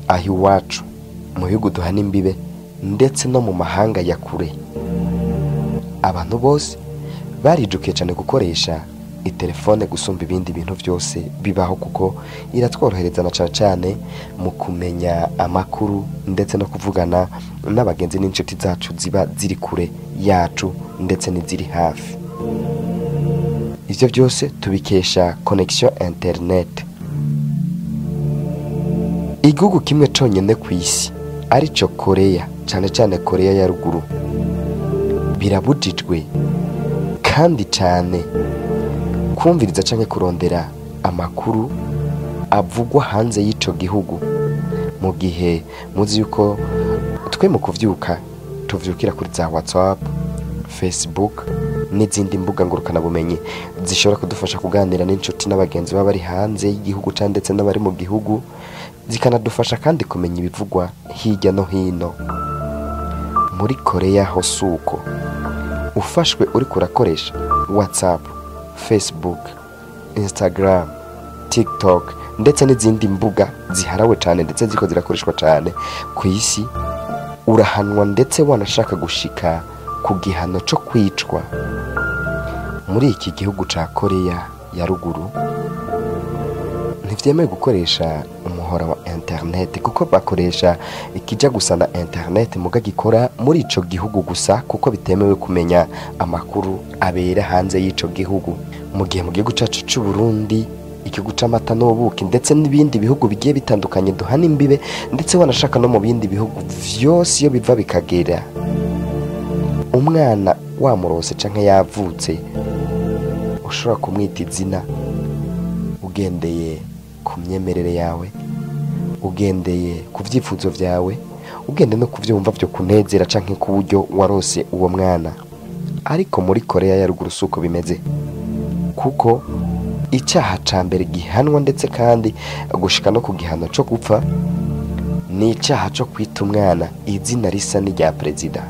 aho iwacu mu bihugu duhana imbibe ndetse no mu mahanga ya kure abantu bose barijukiye cyane gukoresha itelefone gusumba ibindi bintu byose bibaho, kuko iratworohereza na cyane mu kumenya amakuru ndetse no kuvugana n'abagenzi n'inshuti zacu ziba ziri kure yacu ndetse n'iziri hafi. Ivyo byose tubikesha connection internet. Igihugu kimwe conyene ku isi arico Korea, cyane Korea ya ruguru, birabujijwe kandi cyane kumviriza canke kurondera amakuru avugwa hanze y'ico gihugu, mu gihe muzi yuko twe mu kuvyuka tuvyukira kuri za WhatsApp, Facebook n'izindi mbuga ngurukana bumenyi zishobora kudufasha kuganira n'inshuti n'abagenzi baba bari hanze y'igihugu cyane ndetse n'abari mu gihugu, zikanadufasha kandi kumenya ibivugwa hirya no hino. Muri Korea ho suko ufashwe uri kurakoresha WhatsApp, Facebook, Instagram, TikTok ndetse n'izindi mbuga ziharawe cyane ndetse ziko zirakoreshwa cyane ku isi, urahanwa ndetse wanashaka gushika ku gihano cyo kwicwa. Muri iki gihugu ca Korea ya ruguru ntivyemewe gukoresha umuhora wa internet, kuko bakoresha ikija gusa na internet muga gikora muri ico gihugu gusa, kuko bitemewe kumenya amakuru abera hanze y'ico gihugu. Mu gihe mu gihugu cacu c'u Burundi, igihugu c'amata n'ubuki ndetse n'ibindi bihugu bigiye bitandukanye duhana imbibe ndetse wanashaka no mu bindi bihugu vyose iyo biva bikagera, umwana wamurose canke yavutse ushobora kumwita izina ugendeye ku myemerere yawe, ugendeye ku vyifuzo vyawe, ugende no kuvyumva vyo kunezera canke ku buryo warose uwo mwana. Ariko muri Korea ya ruguru suko bimeze, kuko icyaha ca mbere gihanwa ndetse kandi gushika no ku gihano cyo gupfa ni icyaha cyo kwita umwana izina risa n'irya perezida.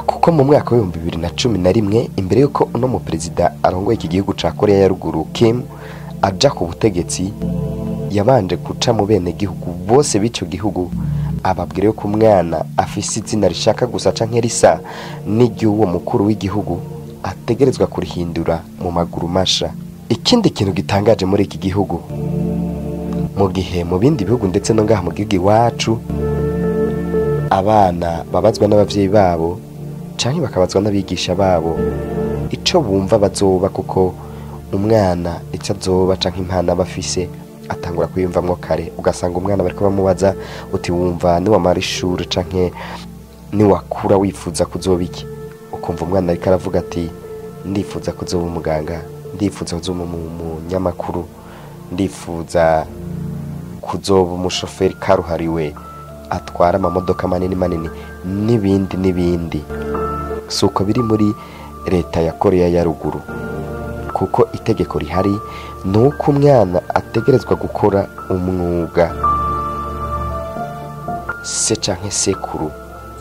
Kuko mu mwaka wa 2011 imbere yuko uno mu perezida arongoye iki gihugu ca Korea ya ruguru Kim aja ku butegetsi, yabanje guca mu bene gihugu bose b'ico gihugu ababwira yuko umwana afise izina rishaka gusa canke risa n'iry'uwo mukuru w'igihugu ategerezwa kurihindura mu maguru masha. Ikindi kintu gitangaje muri iki gihugu, mu gihe mu bindi bihugu ndetse no ngaha mu gihugu iwacu abana babazwa n'abavyeyi babo canke bakabazwa n'abigisha babo ico bumva bazoba, kuko umwana ico azoba canke impana bafise atangura kwiyumvamwo kare. Ugasanga umwana bariko bamubaza uti wumva ni wamara ishuri canke ni wakura wifuza kuzoba iki, ukumva umwana ariko aravuga ati ndifuza kuzoba umuganga, ndifuza kuzoba umunyamakuru, ndifuza kuzoba umushoferi karuhariwe atwara amamodoka manini n'ibindi. Suko biri muri leta ya Korea ya ruguru, kuko itegeko rihari nuko umwana ategerezwa gukora umwuga se canke sekuru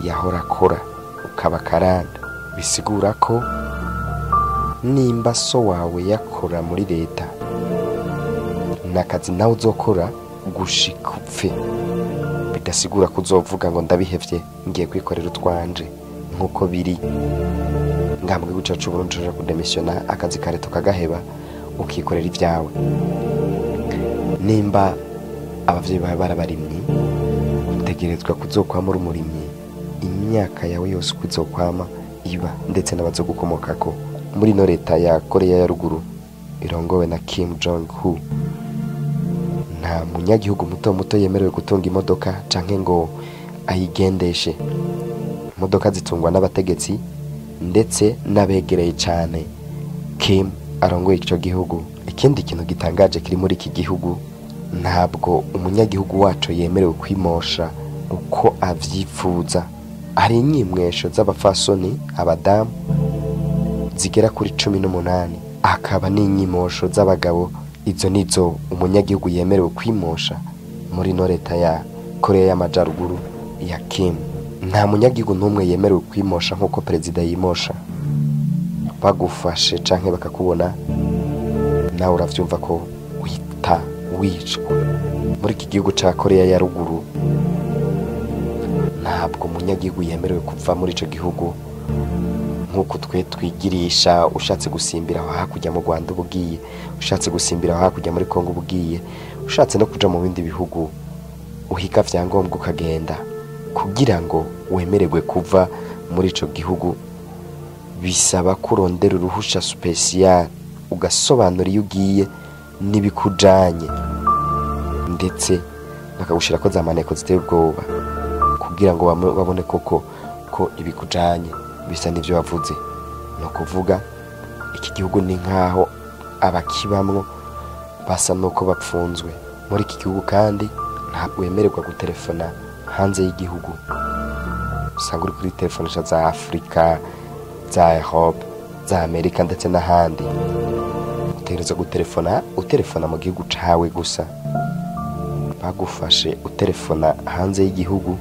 yahora akora, ukaba karanda. Bisigura ko nimba so wawe yakora muri leta, nakazi nawe uzokora gushika upfe. Bidasigura ko uzovuga ngo ndabihevye ngiye kwikorera utwanje, nkuko biri ngambwe guca c'u Burundi uja kudemisiona akazi ka leta kagaheba ukikorera ivyawe. Nimba abavyeyi bawe barabarimyi, utegerezwa kuzokwama uri umurimyi imyaka yawe yose uko izokwama iba, ndetse n'abazogukomokako. Muri no leta ya Korea ya ruguru irongowe na Kim Jong-un, nta munyagihugu muto yemerewe gutunga imodoka canke ngo ayigendeshe. Imodoka zitungwa n'abategetsi ndetse n'abegereye cyane Kim arongoye ico gihugu. Ikindi kintu gitangaje kiri muri iki gihugu, ntabwo umunyagihugu wacu yemerewe kwimosha uko avyifuza. Hari inyimwesho z'abafasoni abadamu zigera kuri 18, akaba n'inyimosho z'abagabo. Izo nizo umunyagihugu yemerewe kwimosha muri no leta ya Korea y'Amajyaruguru ya Kim. Nta munyagihugu n'umwe yemerewe kwimosha nk'uko perezida yimosha. Bagufashe canke bakakubona nawe uravyumva ko wita wicwa. muri iki gihugu ca Korea ya ruguru ntabwo umunyagihugu yemerewe kuva muri ico gihugu nk'uko twe twigirisha. Ushatse gusimbira aho hakurya mu Rwanda ubugiye, ushatse gusimbira aho hakurya muri Kongo ubugiye, ushatse no kuja mu bindi bihugu uhiga vyangombwa ukagenda. Kugira ngo wemererwe kuva muri ico gihugu bisaba kurondera uruhusha special, ugasobanura iyo ugiye n'ibikujanye, ndetse bakagushirako za maneko ziteye ubwoba kugira ngo babone koko ko ibikujanye bisa n'ivyo wavuze. No kuvuga iki gihugu ni nkaho abakibamwo basa nuko bapfunzwe muri iki gihugu, kandi ntabwo wemererwa gutelefona hanze y'igihugu. Usanga uri kuri telefone za Afrika, za Europe, za Amerika ndetse n'ahandi. Utegerezwa utelefona mu gihugu cawe gusa. Bagufashe utelefona hanze y'igihugu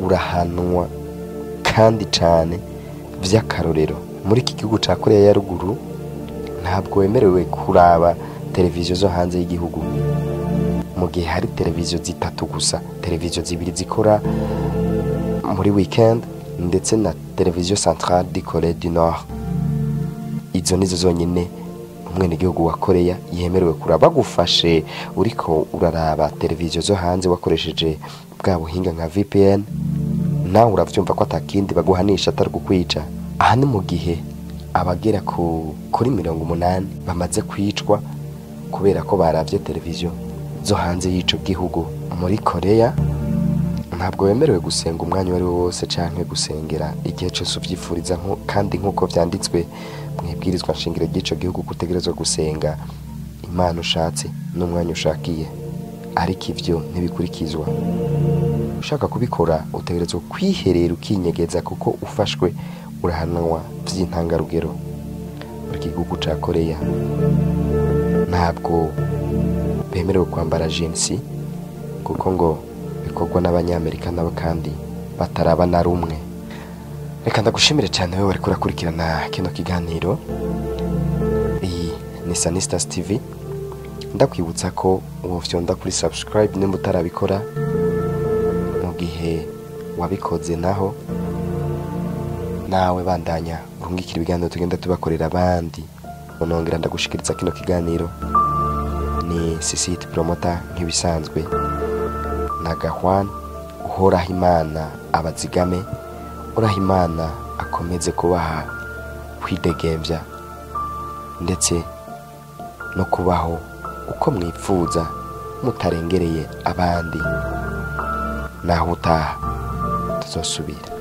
urahanwa kandi cane vy'akarorero. Muri iki gihugu ca Korea ya ruguru ntabwo wemerewe kuraba televiziyo zo hanze y'igihugu, mu gihe hari televiziyo zitatu gusa. Televiziyo zibiri zikora muri weekend ndetse na televiziyo centrale di Corée du Nord. Izo nizo zonyine umwenegihugu wa Korea yemerewe kuraba. Bagufashe uriko uraraba televiziyo zo hanze wakoresheje bwa buhinga nka VPN, nawe uravyumva ko atakindi baguhanisha atari gukwica. Aha ni mu gihe abagera kuri 80 bamaze kwicwa kubera ko baravye televiziyo zo hanze y'ico gihugu. Muri Korea ntabwo wemerewe gusenga umwanya wari wose canke gusengera igihe cyose uvyifuriza, kandi nk'uko vyanditswe mwibwirizwa nshingiro ry'ico gihugu gutegerezwa gusenga Imana ushatse n'umwanya ushakiye, ariko ivyo ntibikurikizwa. Ushaka kubikora utegerezwa kwiherera ukinyegeza, kuko ufashwe urahanwa vy'intangarugero. Muri iki gihugu ca Korea ntabwo bemerewe kwambara jeans, kuko ngo bikorwa n'abanyamerika nabo kandi bataraba na rumwe. Reka ndagushimire cyane wewe wariko urakurikirana kino kiganiro. Iyi ni Sanistas TV. Ndakwibutsa ko wofyonda kuri subscribe nimba utarabikora. Mu gihe wabikoze naho nawe bandanya urungikira ibiganiro tugenda tubakorera abandi. Nongera ndagushikiriza kino kiganiro ni Sisite Promoter nk'ibisanzwe na Gahwan. Uhoraho Imana abazigame, uhoraho Imana akomeze kubaha kwidegemvya ndetse no kubaho uko mwifuza mutarengereye abandi. Naho utaha tuzosubira.